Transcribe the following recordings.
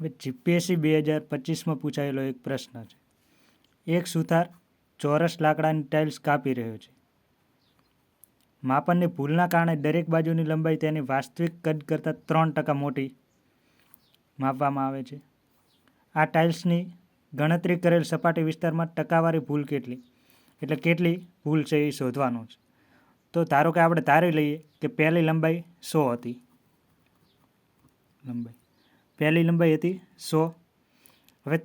હવે જીપીએસસી 2025માં પૂછાયેલો એક પ્રશ્ન છે. એક સુથાર ચોરસ લાકડાની ટાઇલ્સ કાપી રહ્યો છે. માપનની ભૂલના કારણે દરેક બાજુની લંબાઈ તેની વાસ્તવિક કદ કરતાં 3% મોટી માપવામાં આવે છે. આ ટાઇલ્સની ગણતરી કરેલ સપાટી વિસ્તારમાં ટકાવારી ભૂલ કેટલી, એટલે કેટલી ભૂલ છે એ શોધવાનું છે. તો ધારો કે આપણે ધારી લઈએ કે પહેલી લંબાઈ 100 હતી. પહેલી લંબાઈ હતી 100. હવે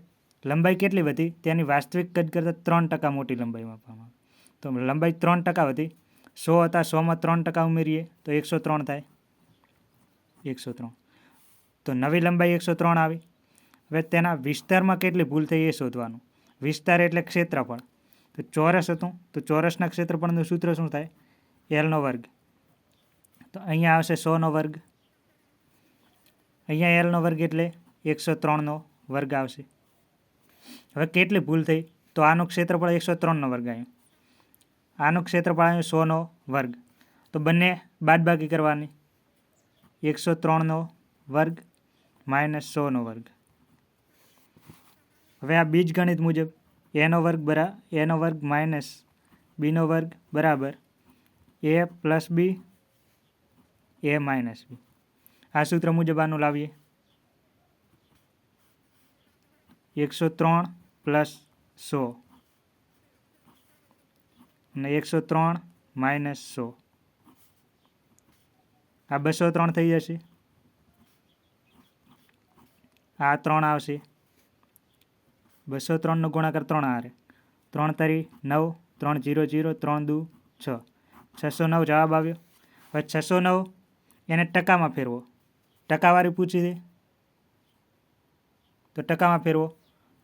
લંબાઈ કેટલી વધી, તેની વાસ્તવિક કદ કરતાં 3% મોટી લંબાઈ માપવામાં આવે. તો લંબાઈ 3% વધી, 100 હતા, 100માં 3% ઉમેરીએ તો 103 થાય. 103. તો નવી લંબાઈ 103 આવી. હવે તેના વિસ્તારમાં કેટલી ભૂલ થઈ એ શોધવાનું. વિસ્તાર એટલે ક્ષેત્રફળ. તો ચોરસ હતું, તો ચોરસના ક્ષેત્રફળનું સૂત્ર શું થાય? Lનો વર્ગ. તો અહીંયા આવશે 100નો વર્ગ. અહીંયા Lનો વર્ગ એટલે 103નો વર્ગ આવશે. હવે કેટલી ભૂલ થઈ? તો આનું ક્ષેત્રફળ 103નો વર્ગ આવ્યું, આનું ક્ષેત્રફળ આવ્યું 100નો વર્ગ. તો બંને બાદબાકી કરવાની. 103નો વર્ગ માઇનસ 100નો વર્ગ. હવે આ બીજગણિત મુજબ એનો વર્ગ માઇનસ બીનો વર્ગ બરાબર a plus B a minus B. આ સૂત્ર મુજબ આનું લાવીએ. 103 પ્લસ 100 અને 103 માઇનસ 100. આ 203 થઈ જશે. આ 3 આવશે. 203નો ગુણાકાર 3 હારે. 3 તારી 9, 3 0 0, 3 દુ 6. 609 જવાબ આવ્યો. હવે 609 એને ટકામાં ફેરવો. ટકાવારી પૂછી દે તો ટકામાં ફેરવો.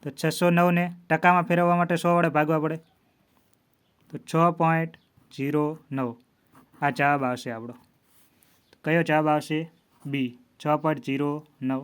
તો 609ને ટકામાં ફેરવવા માટે 100 વડે ભાગવા પડે. તો 6.09 આ જવાબ આવશે આપણો. કયો જવાબ આવશે? બી, 6.09.